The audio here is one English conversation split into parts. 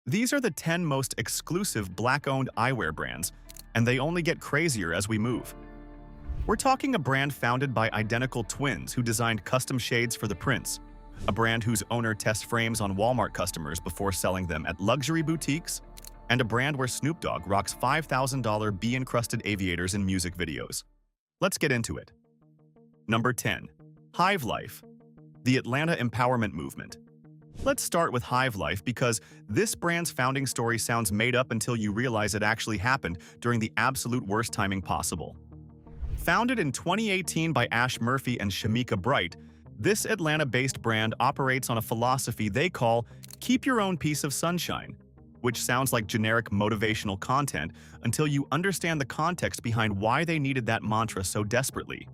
These are the 10 most exclusive Black-owned eyewear brands, and they only get crazier as we move. We're talking a brand founded by identical twins who designed custom shades for the prince, a brand whose owner tests frames on Walmart customers before selling them at luxury boutiques, and a brand where Snoop Dogg rocks $5,000 bee-encrusted aviators in music videos. Let's get into it. Number 10. Hive Life, the Atlanta empowerment movement. Let's start with Hive Life because this brand's founding story sounds made up until you realize it actually happened during the absolute worst timing possible. Founded in 2018 by Ash Murphy and Shamika Bright, this Atlanta-based brand operates on a philosophy they call "keep your own piece of sunshine," which sounds like generic motivational content until you understand the context behind why they needed that mantra so desperately.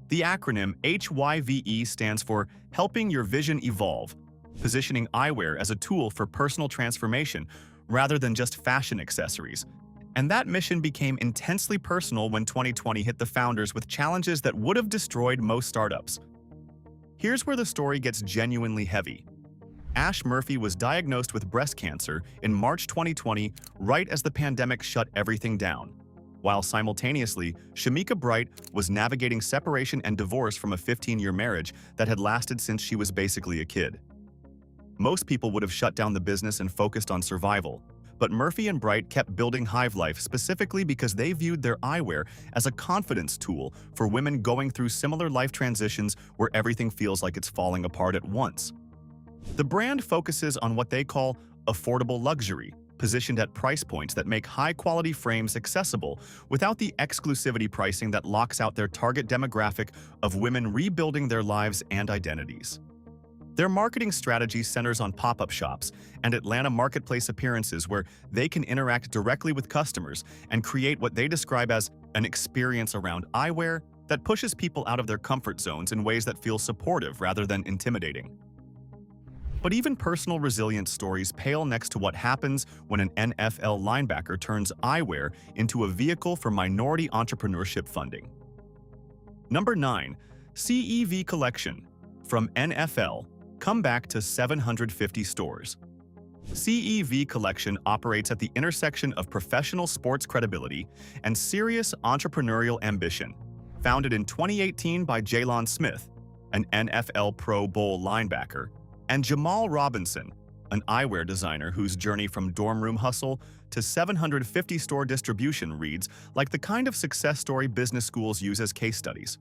The acronym HYVE stands for Helping Your Vision Evolve, positioning eyewear as a tool for personal transformation rather than just fashion accessories. And that mission became intensely personal when 2020 hit the founders with challenges that would have destroyed most startups. Here's where the story gets genuinely heavy. Ash Murphy was diagnosed with breast cancer in March 2020, right as the pandemic shut everything down, while simultaneously, Shamika Bright was navigating separation and divorce from a 15-year marriage that had lasted since she was basically a kid. Most people would have shut down the business and focused on survival, but Murphy and Bright kept building Hive Life specifically because they viewed their eyewear as a confidence tool for women going through similar life transitions where everything feels like it's falling apart at once. The brand focuses on what they call affordable luxury, positioned at price points that make high-quality frames accessible without the exclusivity pricing that locks out their target demographic of women rebuilding their lives and identities. Their marketing strategy centers on pop-up shops and Atlanta marketplace appearances where they can interact directly with customers and create what they describe as an experience around eyewear that pushes people out of their comfort zones in ways that feel supportive rather than intimidating. But even personal resilience stories pale next to what happens when an NFL linebacker turns eyewear into a vehicle for minority entrepreneurship funding. Number 9. CEV Collection. From NFL, come back to 750 stores. CEV Collection operates at the intersection of professional sports credibility and serious entrepreneurial ambition. Founded in 2018 by Jalen Smith, an NFL Pro Bowl linebacker, and Jamal Robinson, an eyewear designer whose journey from dorm room hustle to 750 store distribution reads like the kind of success story business schools use as case studies.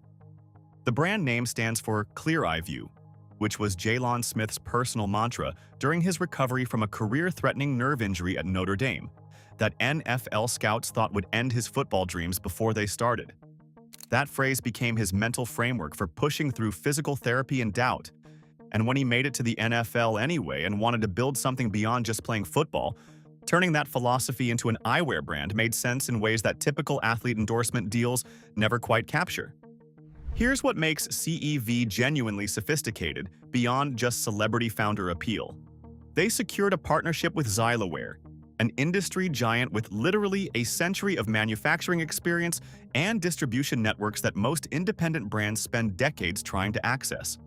The brand name stands for Clear Eye View, which was Jalen Smith's personal mantra during his recovery from a career-threatening nerve injury at Notre Dame that NFL scouts thought would end his football dreams before they started. That phrase became his mental framework for pushing through physical therapy and doubt. And when he made it to the NFL anyway and wanted to build something beyond just playing football, turning that philosophy into an eyewear brand made sense in ways that typical athlete endorsement deals never quite capture. Here's what makes CEV genuinely sophisticated beyond just celebrity founder appeal. They secured a partnership with Xylewear, an industry giant with literally a century of manufacturing experience and distribution networks that most independent brands spend decades trying to access.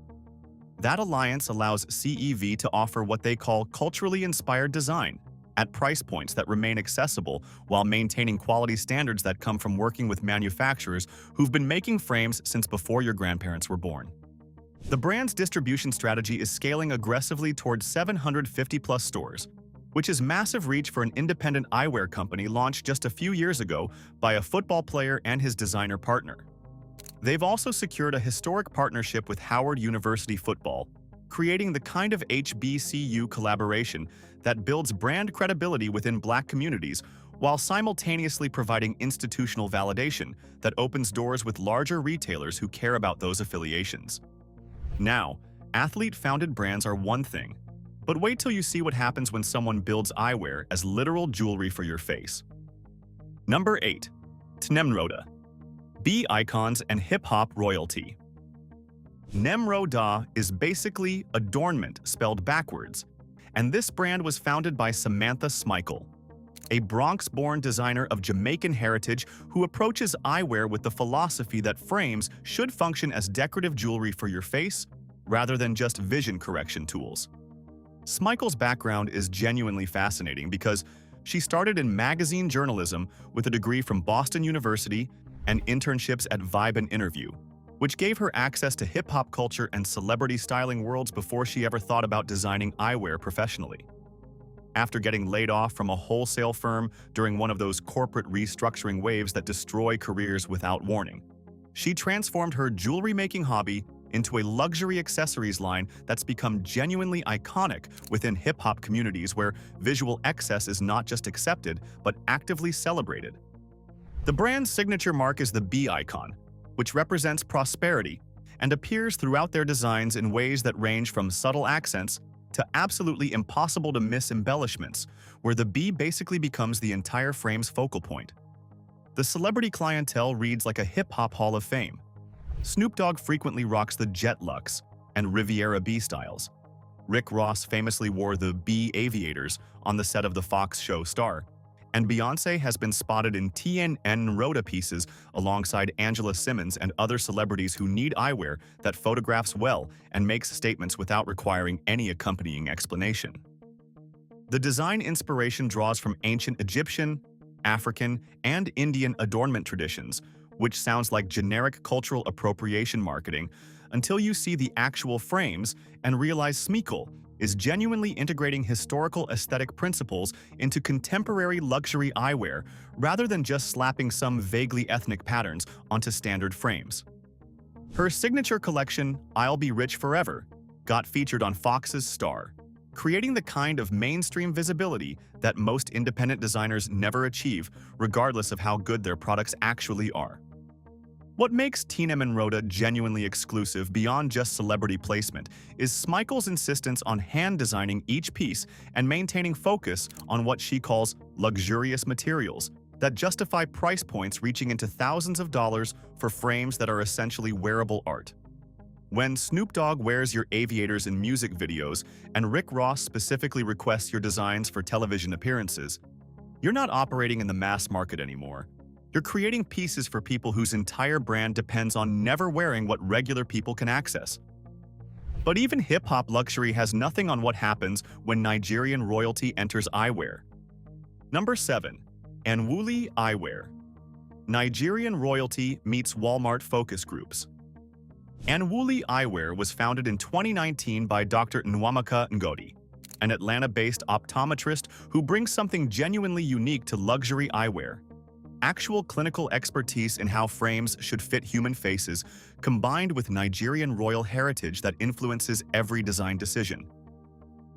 That alliance allows CEV to offer what they call culturally inspired design at price points that remain accessible while maintaining quality standards that come from working with manufacturers who've been making frames since before your grandparents were born. The brand's distribution strategy is scaling aggressively towards 750-plus stores, which is massive reach for an independent eyewear company launched just a few years ago by a football player and his designer partner. They've also secured a historic partnership with Howard University Football, creating the kind of HBCU collaboration that builds brand credibility within Black communities while simultaneously providing institutional validation that opens doors with larger retailers who care about those affiliations. Now, athlete-founded brands are one thing, but wait till you see what happens when someone builds eyewear as literal jewelry for your face. Number 8. Nroda. Bee icons and hip-hop royalty. Nroda is basically adornment spelled backwards, and this brand was founded by Samantha Smikle, a Bronx-born designer of Jamaican heritage who approaches eyewear with the philosophy that frames should function as decorative jewelry for your face rather than just vision correction tools. Smike's background is genuinely fascinating because she started in magazine journalism with a degree from Boston University and internships at Vibe and Interview, which gave her access to hip-hop culture and celebrity styling worlds before she ever thought about designing eyewear professionally. After getting laid off from a wholesale firm during one of those corporate restructuring waves that destroy careers without warning, she transformed her jewelry-making hobby into a luxury accessories line that's become genuinely iconic within hip-hop communities where visual excess is not just accepted, but actively celebrated. The brand's signature mark is the bee icon, which represents prosperity and appears throughout their designs in ways that range from subtle accents to absolutely impossible-to-miss embellishments, where the bee basically becomes the entire frame's focal point. The celebrity clientele reads like a hip-hop hall of fame. Snoop Dogg frequently rocks the Jet Luxe and Riviera bee styles. Rick Ross famously wore the bee aviators on the set of the Fox show Star, and Beyoncé has been spotted in TN and Nroda pieces alongside Angela Simmons and other celebrities who need eyewear that photographs well and makes statements without requiring any accompanying explanation. The design inspiration draws from ancient Egyptian, African, and Indian adornment traditions, which sounds like generic cultural appropriation marketing, until you see the actual frames and realize Smike is genuinely integrating historical aesthetic principles into contemporary luxury eyewear rather than just slapping some vaguely ethnic patterns onto standard frames. Her signature collection, I'll Be Rich Forever, got featured on Fox's Star, creating the kind of mainstream visibility that most independent designers never achieve, regardless of how good their products actually are. What makes TN and Nroda genuinely exclusive beyond just celebrity placement is Smike's insistence on hand-designing each piece and maintaining focus on what she calls luxurious materials that justify price points reaching into thousands of dollars for frames that are essentially wearable art. When Snoop Dogg wears your aviators in music videos and Rick Ross specifically requests your designs for television appearances, you're not operating in the mass market anymore. You're creating pieces for people whose entire brand depends on never wearing what regular people can access. But even hip-hop luxury has nothing on what happens when Nigerian royalty enters eyewear. Number 7. Anwuli Eyewear. Nigerian royalty meets Walmart focus groups. Anwuli Eyewear was founded in 2019 by Dr. Nwamaka Ngodi, an Atlanta-based optometrist who brings something genuinely unique to luxury eyewear: actual clinical expertise in how frames should fit human faces, combined with Nigerian royal heritage that influences every design decision.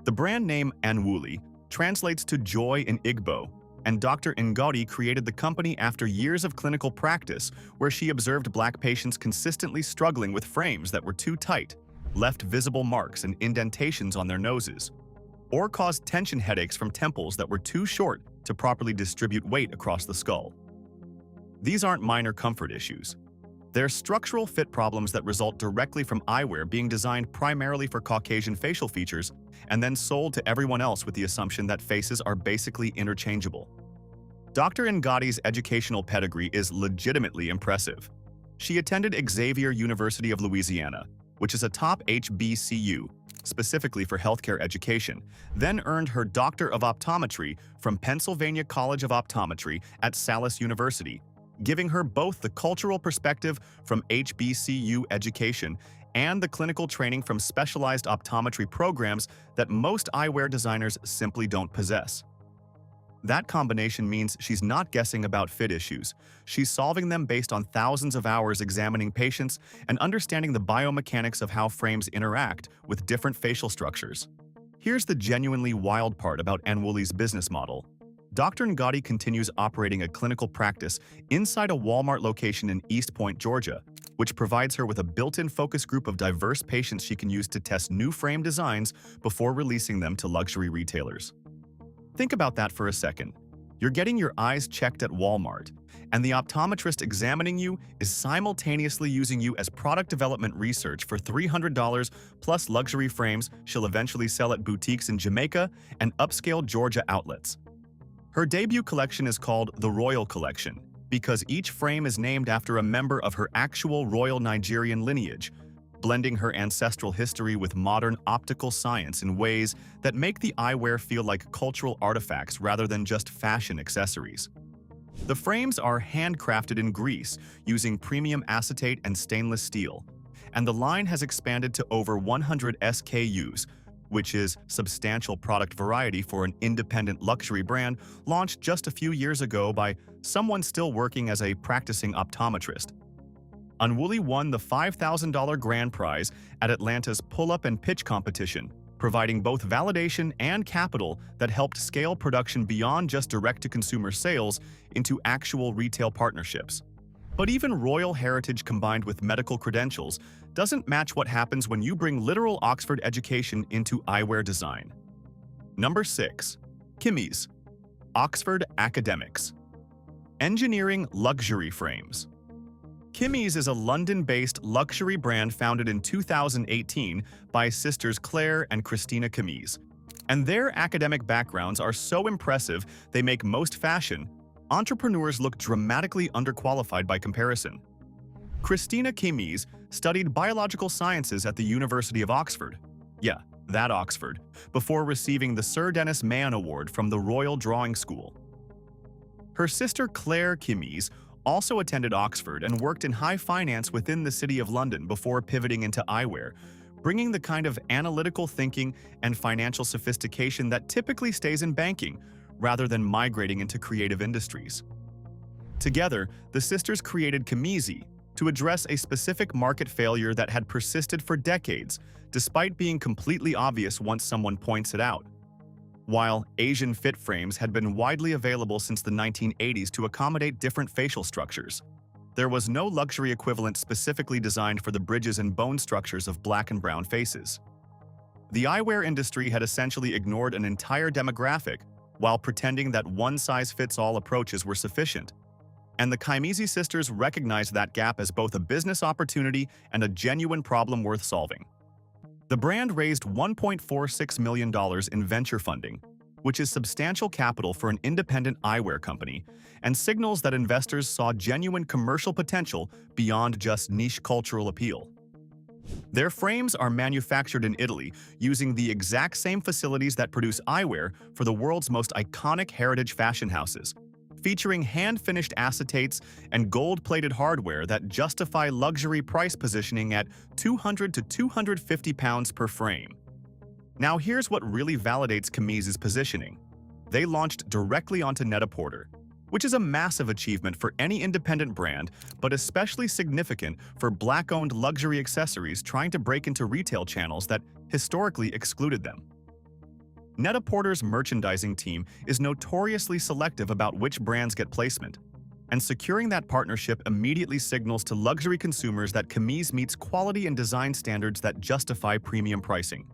The brand name Anwuli translates to joy in Igbo, and Dr. Ngodi created the company after years of clinical practice where she observed Black patients consistently struggling with frames that were too tight, left visible marks and indentations on their noses, or caused tension headaches from temples that were too short to properly distribute weight across the skull. These aren't minor comfort issues. They're structural fit problems that result directly from eyewear being designed primarily for Caucasian facial features and then sold to everyone else with the assumption that faces are basically interchangeable. Dr. Ngodi's educational pedigree is legitimately impressive. She attended Xavier University of Louisiana, which is a top HBCU, specifically for healthcare education, then earned her Doctor of Optometry from Pennsylvania College of Optometry at Salus University, giving her both the cultural perspective from HBCU education and the clinical training from specialized optometry programs that most eyewear designers simply don't possess. That combination means she's not guessing about fit issues. She's solving them based on thousands of hours examining patients and understanding the biomechanics of how frames interact with different facial structures. Here's the genuinely wild part about Anwuli's business model. Dr. Ngodi continues operating a clinical practice inside a Walmart location in East Point, Georgia, which provides her with a built-in focus group of diverse patients she can use to test new frame designs before releasing them to luxury retailers. Think about that for a second. You're getting your eyes checked at Walmart, and the optometrist examining you is simultaneously using you as product development research for $300 plus luxury frames she'll eventually sell at boutiques in Jamaica and upscale Georgia outlets. Her debut collection is called the Royal Collection because each frame is named after a member of her actual royal Nigerian lineage. blending her ancestral history with modern optical science in ways that make the eyewear feel like cultural artifacts rather than just fashion accessories. The frames are handcrafted in Greece using premium acetate and stainless steel, and the line has expanded to over 100 SKUs, which is substantial product variety for an independent luxury brand launched just a few years ago by someone still working as a practicing optometrist. Anwuli won the $5,000 grand prize at Atlanta's pull-up and pitch competition, providing both validation and capital that helped scale production beyond just direct-to-consumer sales into actual retail partnerships. But even royal heritage combined with medical credentials doesn't match what happens when you bring literal Oxford education into eyewear design. Number 6. Kimeze. Oxford Academics. Engineering luxury frames. Kimeze is a London-based luxury brand founded in 2018 by sisters Claire and Christina Kimeze. And their academic backgrounds are so impressive they make most fashion entrepreneurs look dramatically underqualified by comparison. Christina Kimeze studied biological sciences at the University of Oxford. Yeah, that Oxford, before receiving the Sir Denis Mann Award from the Royal Drawing School. Her sister Claire Kimeze also attended Oxford and worked in high finance within the City of London before pivoting into eyewear, bringing the kind of analytical thinking and financial sophistication that typically stays in banking, rather than migrating into creative industries. Together, the sisters created Kimeze to address a specific market failure that had persisted for decades, despite being completely obvious once someone points it out. While Asian fit frames had been widely available since the 1980s to accommodate different facial structures, there was no luxury equivalent specifically designed for the bridges and bone structures of black and brown faces. The eyewear industry had essentially ignored an entire demographic while pretending that one-size-fits-all approaches were sufficient. And the Kimeze sisters recognized that gap as both a business opportunity and a genuine problem worth solving. The brand raised $1.46 million in venture funding, which is substantial capital for an independent eyewear company, and signals that investors saw genuine commercial potential beyond just niche cultural appeal. Their frames are manufactured in Italy using the exact same facilities that produce eyewear for the world's most iconic heritage fashion houses, featuring hand-finished acetates and gold-plated hardware that justify luxury price positioning at £200 to £250 per frame. Now here's what really validates Kimeze's positioning. They launched directly onto Net-a-Porter, which is a massive achievement for any independent brand, but especially significant for Black-owned luxury accessories trying to break into retail channels that historically excluded them. Net-a-Porter's merchandising team is notoriously selective about which brands get placement, and securing that partnership immediately signals to luxury consumers that Kimeze meets quality and design standards that justify premium pricing.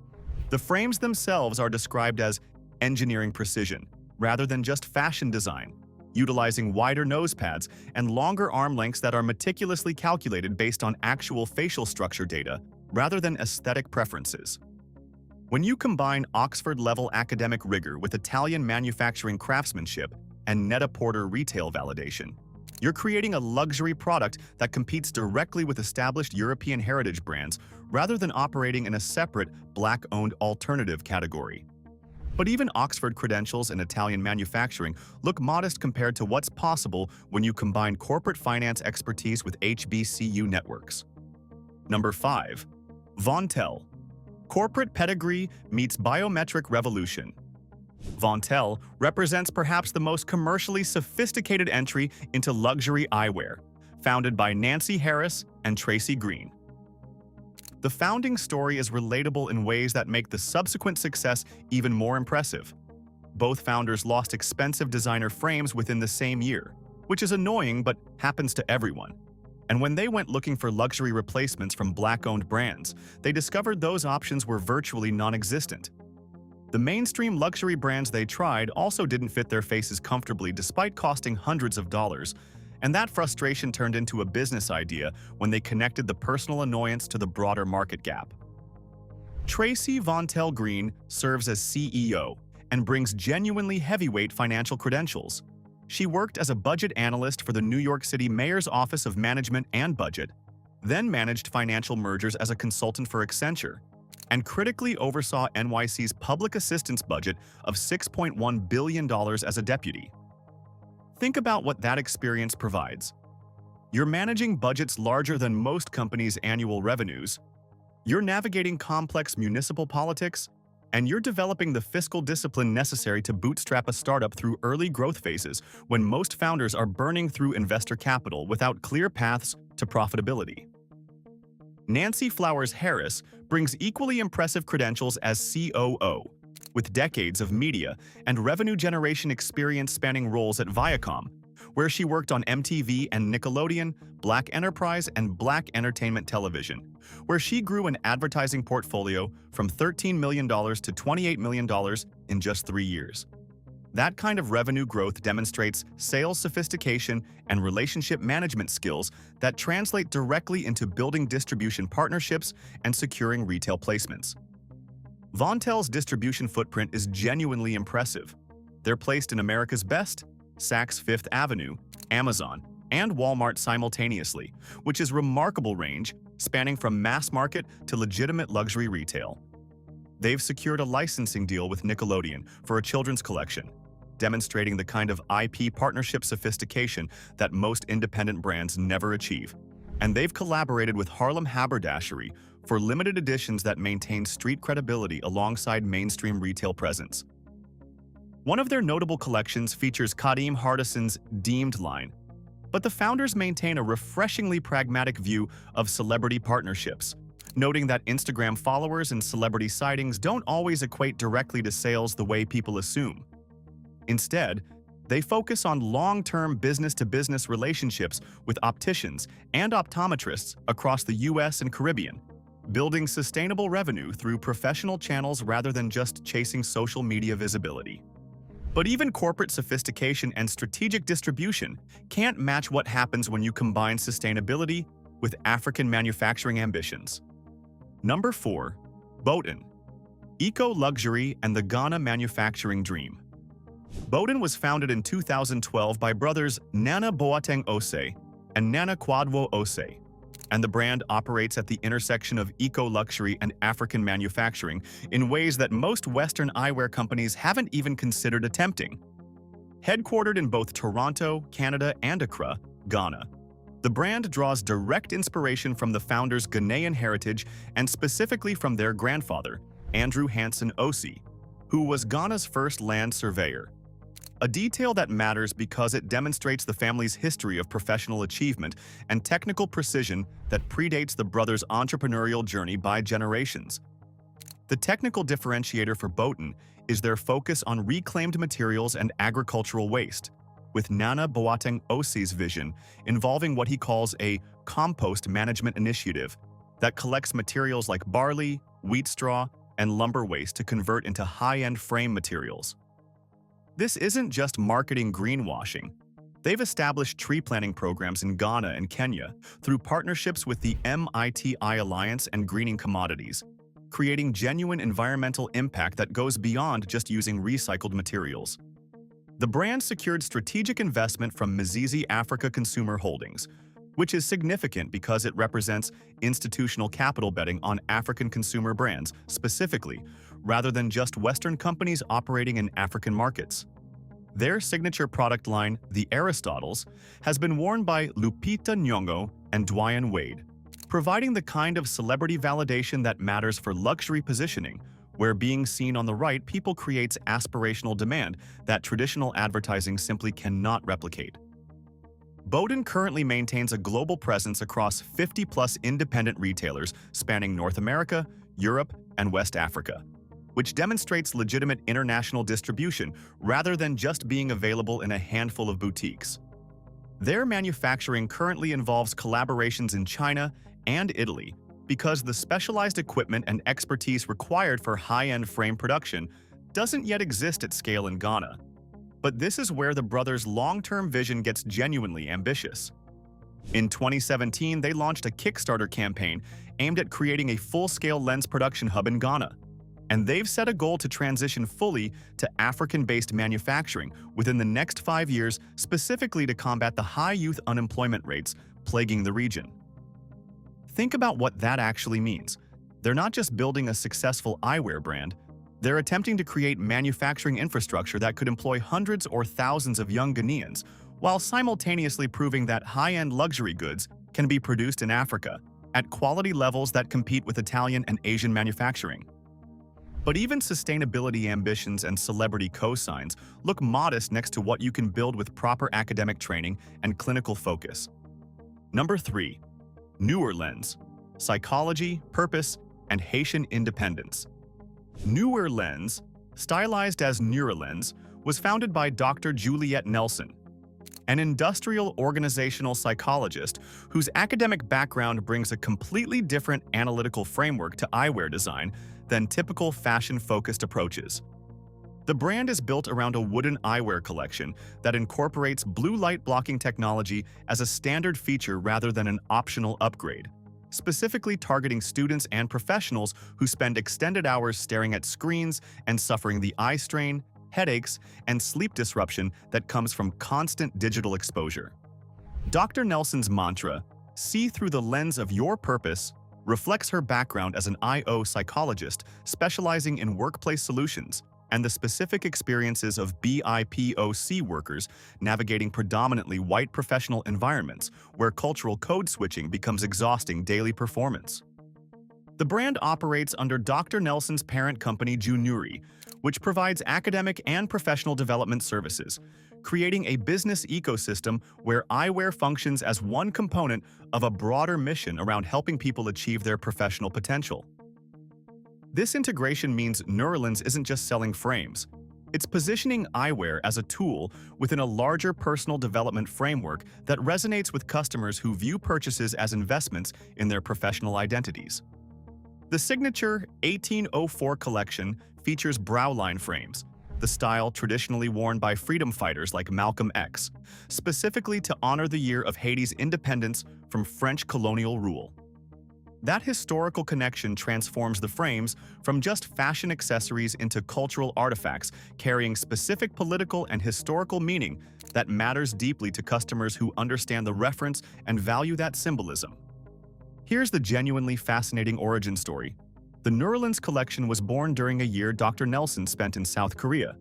The frames themselves are described as engineering precision, rather than just fashion design, utilizing wider nose pads and longer arm lengths that are meticulously calculated based on actual facial structure data, rather than aesthetic preferences. When you combine Oxford-level academic rigor with Italian manufacturing craftsmanship and Net-a-Porter retail validation, you're creating a luxury product that competes directly with established European heritage brands rather than operating in a separate, Black-owned alternative category. But even Oxford credentials in Italian manufacturing look modest compared to what's possible when you combine corporate finance expertise with HBCU networks. Number 5. Vontelle. Corporate pedigree meets biometric revolution. Vontelle represents perhaps the most commercially sophisticated entry into luxury eyewear, founded by Nancy Harris and Tracy Green. The founding story is relatable in ways that make the subsequent success even more impressive. Both founders lost expensive designer frames within the same year, which is annoying but happens to everyone. And when they went looking for luxury replacements from Black-owned brands, they discovered those options were virtually non-existent. The mainstream luxury brands they tried also didn't fit their faces comfortably despite costing hundreds of dollars, and that frustration turned into a business idea when they connected the personal annoyance to the broader market gap. Tracy Vontelle Green serves as CEO and brings genuinely heavyweight financial credentials. She worked as a budget analyst for the New York City Mayor's Office of Management and Budget, then managed financial mergers as a consultant for Accenture, and critically oversaw NYC's public assistance budget of $6.1 billion as a deputy. Think about what that experience provides. You're managing budgets larger than most companies' annual revenues, you're navigating complex municipal politics, and you're developing the fiscal discipline necessary to bootstrap a startup through early growth phases when most founders are burning through investor capital without clear paths to profitability. Nancy Flowers Harris brings equally impressive credentials as COO, with decades of media and revenue generation experience spanning roles at Viacom, where she worked on MTV and Nickelodeon, Black Enterprise, and Black Entertainment Television, where she grew an advertising portfolio from $13 million to $28 million in just 3 years. That kind of revenue growth demonstrates sales sophistication and relationship management skills that translate directly into building distribution partnerships and securing retail placements. Vontelle's distribution footprint is genuinely impressive. They're placed in America's Best, Saks Fifth Avenue, Amazon, and Walmart simultaneously, which is remarkable range spanning from mass market to legitimate luxury retail. They've secured a licensing deal with Nickelodeon for a children's collection, demonstrating the kind of IP partnership sophistication that most independent brands never achieve. And they've collaborated with Harlem Haberdashery for limited editions that maintain street credibility alongside mainstream retail presence. One of their notable collections features Kadeem Hardison's Deemed line, but the founders maintain a refreshingly pragmatic view of celebrity partnerships, noting that Instagram followers and celebrity sightings don't always equate directly to sales the way people assume. Instead, they focus on long-term business-to-business relationships with opticians and optometrists across the US and Caribbean, building sustainable revenue through professional channels rather than just chasing social media visibility. But even corporate sophistication and strategic distribution can't match what happens when you combine sustainability with African manufacturing ambitions. Number 4. Bohten. Eco-luxury and the Ghana manufacturing dream. Bohten was founded in 2012 by brothers Nana Boateng Osei and Nana Kwadwo Osei, and the brand operates at the intersection of eco-luxury and African manufacturing in ways that most Western eyewear companies haven't even considered attempting. Headquartered in both Toronto, Canada, and Accra, Ghana, the brand draws direct inspiration from the founders' Ghanaian heritage and specifically from their grandfather, Andrew Hanson Osei, who was Ghana's first land surveyor. A detail that matters because it demonstrates the family's history of professional achievement and technical precision that predates the brothers' entrepreneurial journey by generations. The technical differentiator for Bohten is their focus on reclaimed materials and agricultural waste, with Nana Boateng Osei's vision involving what he calls a compost management initiative that collects materials like barley, wheat straw, and lumber waste to convert into high-end frame materials. This isn't just marketing greenwashing. They've established tree planting programs in Ghana and Kenya through partnerships with the MITI Alliance and Greening Commodities, creating genuine environmental impact that goes beyond just using recycled materials. The brand secured strategic investment from Mizizi Africa Consumer Holdings, which is significant because it represents institutional capital betting on African consumer brands specifically, rather than just Western companies operating in African markets. Their signature product line, the Aristotles, has been worn by Lupita Nyong'o and Dwayne Wade, providing the kind of celebrity validation that matters for luxury positioning, where being seen on the right people creates aspirational demand that traditional advertising simply cannot replicate. Bohten currently maintains a global presence across 50-plus independent retailers spanning North America, Europe, and West Africa, which demonstrates legitimate international distribution rather than just being available in a handful of boutiques. Their manufacturing currently involves collaborations in China and Italy because the specialized equipment and expertise required for high-end frame production doesn't yet exist at scale in Ghana. But this is where the brothers' long-term vision gets genuinely ambitious. In 2017, they launched a Kickstarter campaign aimed at creating a full-scale lens production hub in Ghana, and they've set a goal to transition fully to African-based manufacturing within the next 5 years, specifically to combat the high youth unemployment rates plaguing the region. think about what that actually means. They're not just building a successful eyewear brand, they're attempting to create manufacturing infrastructure that could employ hundreds or thousands of young Ghanaians, while simultaneously proving that high-end luxury goods can be produced in Africa at quality levels that compete with Italian and Asian manufacturing. But even sustainability ambitions and celebrity cosigns look modest next to what you can build with proper academic training and clinical focus. Number 3. Nurilens: Psychology, Purpose, and Haitian Independence. Nurilens, stylized as Nurilens, was founded by Dr. Juliette Nelson, an industrial organizational psychologist whose academic background brings a completely different analytical framework to eyewear design than typical fashion-focused approaches. The brand is built around a wooden eyewear collection that incorporates blue light blocking technology as a standard feature rather than an optional upgrade, specifically targeting students and professionals who spend extended hours staring at screens and suffering the eye strain, headaches, and sleep disruption that comes from constant digital exposure. Dr. Nelson's mantra, "See through the lens of your purpose," reflects her background as an IO psychologist specializing in workplace solutions and the specific experiences of BIPOC workers navigating predominantly white professional environments where cultural code switching becomes exhausting daily performance. The brand operates under Dr. Nelson's parent company Junuri, which provides academic and professional development services, creating a business ecosystem where eyewear functions as one component of a broader mission around helping people achieve their professional potential. This integration means Nurilens isn't just selling frames. It's positioning eyewear as a tool within a larger personal development framework that resonates with customers who view purchases as investments in their professional identities. The signature 1804 collection features browline frames, the style traditionally worn by freedom fighters like Malcolm X, specifically to honor the year of Haiti's independence from French colonial rule. That historical connection transforms the frames from just fashion accessories into cultural artifacts carrying specific political and historical meaning that matters deeply to customers who understand the reference and value that symbolism. Here's the genuinely fascinating origin story. The Nurilens collection was born during a year Dr. Nelson spent in South Korea,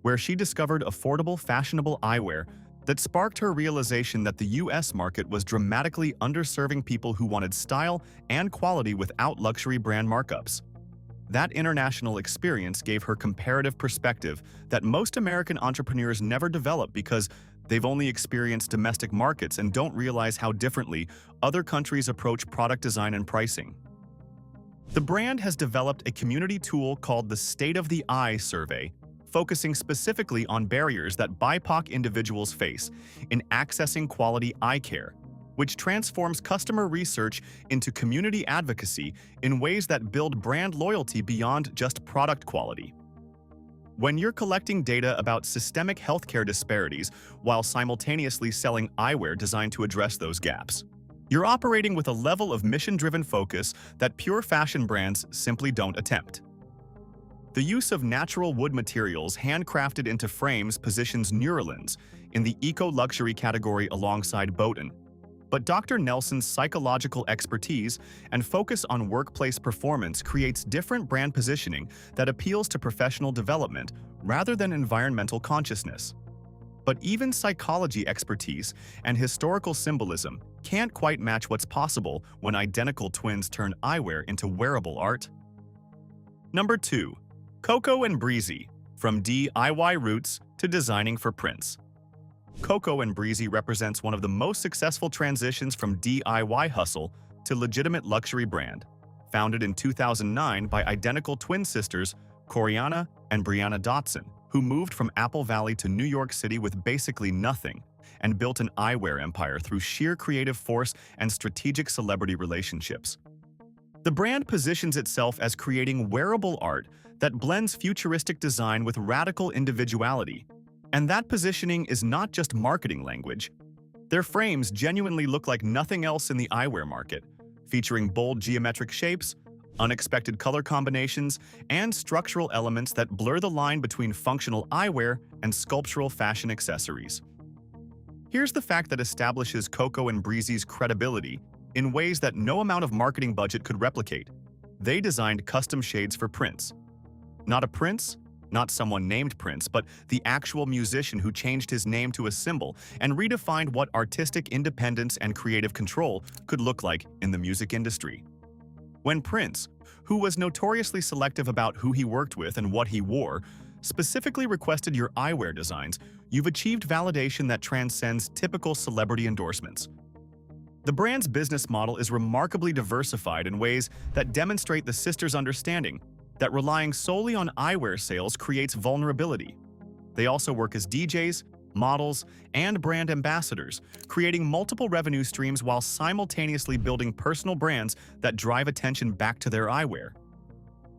where she discovered affordable, fashionable eyewear that sparked her realization that the US market was dramatically underserving people who wanted style and quality without luxury brand markups. That international experience gave her comparative perspective that most American entrepreneurs never develop because they've only experienced domestic markets and don't realize how differently other countries approach product design and pricing. The brand has developed a community tool called the State of the Eye Survey, focusing specifically on barriers that BIPOC individuals face in accessing quality eye care, which transforms customer research into community advocacy in ways that build brand loyalty beyond just product quality. When you're collecting data about systemic healthcare disparities while simultaneously selling eyewear designed to address those gaps, you're operating with a level of mission-driven focus that pure fashion brands simply don't attempt. The use of natural wood materials handcrafted into frames positions Nurilens in the eco-luxury category alongside Bohten. But Dr. Nelson's psychological expertise and focus on workplace performance creates different brand positioning that appeals to professional development rather than environmental consciousness. But even psychology expertise and historical symbolism can't quite match what's possible when identical twins turn eyewear into wearable art. Number 2. Coco and Breezy: From DIY Roots to Designing for Prince. Coco and Breezy represents one of the most successful transitions from DIY hustle to legitimate luxury brand. Founded in 2009 by identical twin sisters Corianna and Brianna Dotson, who moved from Apple Valley to New York City with basically nothing and built an eyewear empire through sheer creative force and strategic celebrity relationships. The brand positions itself as creating wearable art that blends futuristic design with radical individuality. And that positioning is not just marketing language. Their frames genuinely look like nothing else in the eyewear market, featuring bold geometric shapes, unexpected color combinations, and structural elements that blur the line between functional eyewear and sculptural fashion accessories. Here's the fact that establishes Coco and Breezy's credibility in ways that no amount of marketing budget could replicate. They designed custom shades for Prince. Not a prince, not someone named Prince, but the actual musician who changed his name to a symbol and redefined what artistic independence and creative control could look like in the music industry. When Prince, who was notoriously selective about who he worked with and what he wore, specifically requested your eyewear designs, you've achieved validation that transcends typical celebrity endorsements. The brand's business model is remarkably diversified in ways that demonstrate the sisters' understanding that relying solely on eyewear sales creates vulnerability. They also work as DJs, models, and brand ambassadors, creating multiple revenue streams while simultaneously building personal brands that drive attention back to their eyewear.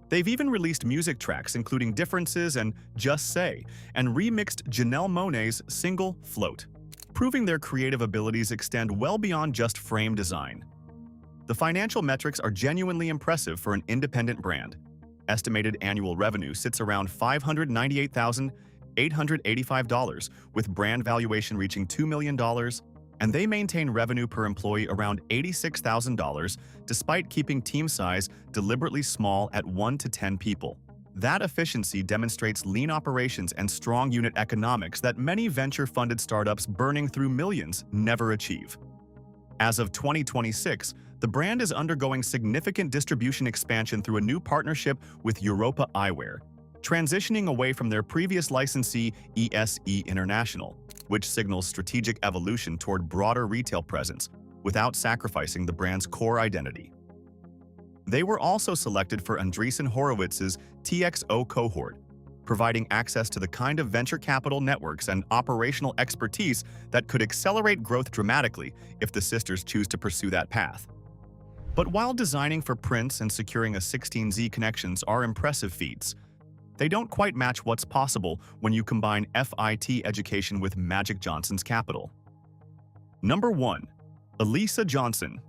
They've even released music tracks including Differences and Just Say, and remixed Janelle Monáe's single Float, proving their creative abilities extend well beyond just frame design. The financial metrics are genuinely impressive for an independent brand. Estimated annual revenue sits around $598,885, with brand valuation reaching $2 million, and they maintain revenue per employee around $86,000 despite keeping team size deliberately small at 1 to 10 people. That efficiency demonstrates lean operations and strong unit economics that many venture-funded startups burning through millions never achieve. As of 2026, the brand is undergoing significant distribution expansion through a new partnership with Europa Eyewear, transitioning away from their previous licensee ESE International, which signals strategic evolution toward broader retail presence without sacrificing the brand's core identity. They were also selected for Andreessen Horowitz's TXO cohort, providing access to the kind of venture capital networks and operational expertise that could accelerate growth dramatically if the sisters choose to pursue that path. But while designing for Prince and securing a 16Z connections are impressive feats, they don't quite match what's possible when you combine FIT education with Magic Johnson's capital. Number 1. Elisa Johnson.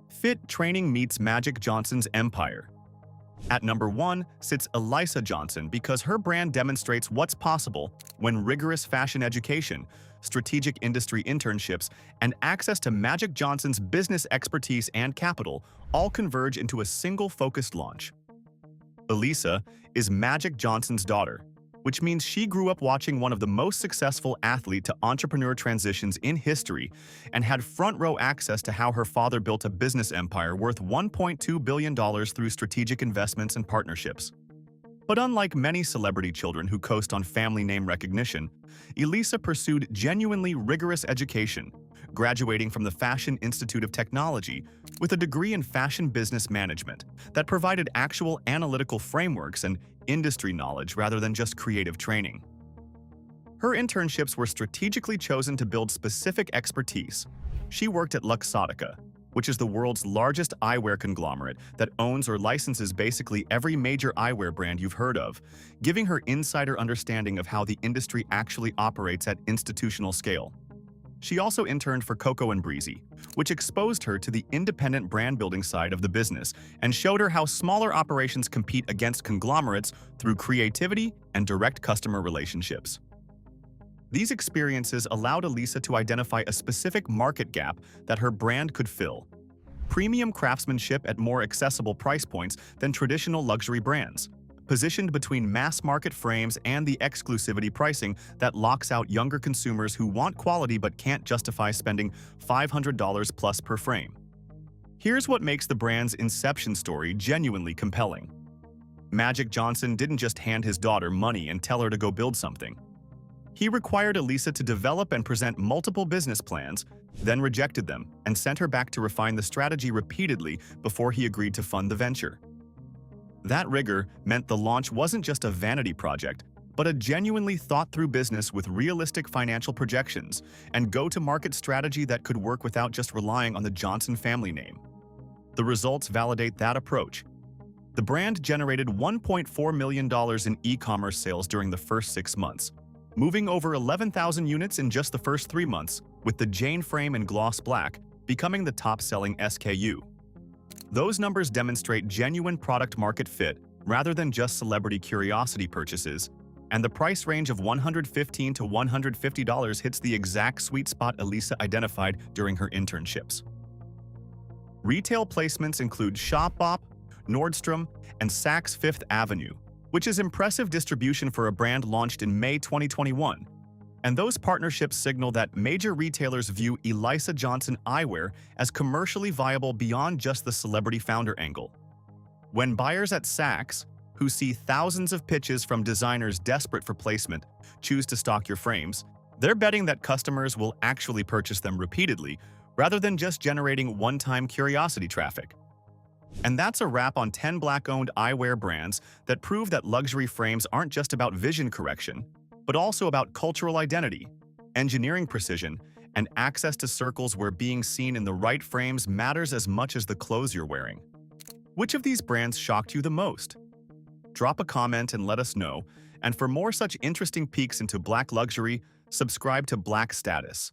Fit training meets Magic Johnson's empire. At number 1 sits Elisa Johnson because her brand demonstrates what's possible when rigorous fashion education, strategic industry internships, and access to Magic Johnson's business expertise and capital all converge into a single focused launch. Elisa is Magic Johnson's daughter, which means she grew up watching one of the most successful athlete-to-entrepreneur transitions in history and had front-row access to how her father built a business empire worth $1.2 billion through strategic investments and partnerships. But unlike many celebrity children who coast on family name recognition, Elisa pursued genuinely rigorous education, graduating from the Fashion Institute of Technology with a degree in fashion business management that provided actual analytical frameworks and industry knowledge rather than just creative training. Her internships were strategically chosen to build specific expertise. She worked at Luxottica, which is the world's largest eyewear conglomerate that owns or licenses basically every major eyewear brand you've heard of, giving her insider understanding of how the industry actually operates at institutional scale. She also interned for Coco and Breezy, which exposed her to the independent brand-building side of the business and showed her how smaller operations compete against conglomerates through creativity and direct customer relationships. These experiences allowed Elisa to identify a specific market gap that her brand could fill: premium craftsmanship at more accessible price points than traditional luxury brands, positioned between mass-market frames and the exclusivity pricing that locks out younger consumers who want quality but can't justify spending $500 plus per frame. Here's what makes the brand's inception story genuinely compelling. Magic Johnson didn't just hand his daughter money and tell her to go build something. He required Elisa to develop and present multiple business plans, then rejected them and sent her back to refine the strategy repeatedly before he agreed to fund the venture. That rigor meant the launch wasn't just a vanity project, but a genuinely thought-through business with realistic financial projections and go-to-market strategy that could work without just relying on the Johnson family name. The results validate that approach. The brand generated $1.4 million in e-commerce sales during the first 6 months, moving over 11,000 units in just the first 3 months, with the Jane frame in gloss black becoming the top-selling SKU. Those numbers demonstrate genuine product-market fit rather than just celebrity curiosity purchases, and the price range of $115 to $150 hits the exact sweet spot Elisa identified during her internships. Retail placements include Shopbop, Nordstrom, and Saks Fifth Avenue, which is impressive distribution for a brand launched in May 2021. And those partnerships signal that major retailers view Elisa Johnson eyewear as commercially viable beyond just the celebrity founder angle. When buyers at Saks, who see thousands of pitches from designers desperate for placement, choose to stock your frames, they're betting that customers will actually purchase them repeatedly rather than just generating one-time curiosity traffic. And that's a wrap on 10 Black-owned eyewear brands that prove that luxury frames aren't just about vision correction, but also about cultural identity, engineering precision, and access to circles where being seen in the right frames matters as much as the clothes you're wearing. Which of these brands shocked you the most? Drop a comment and let us know, and for more such interesting peeks into Black luxury, subscribe to Black Status.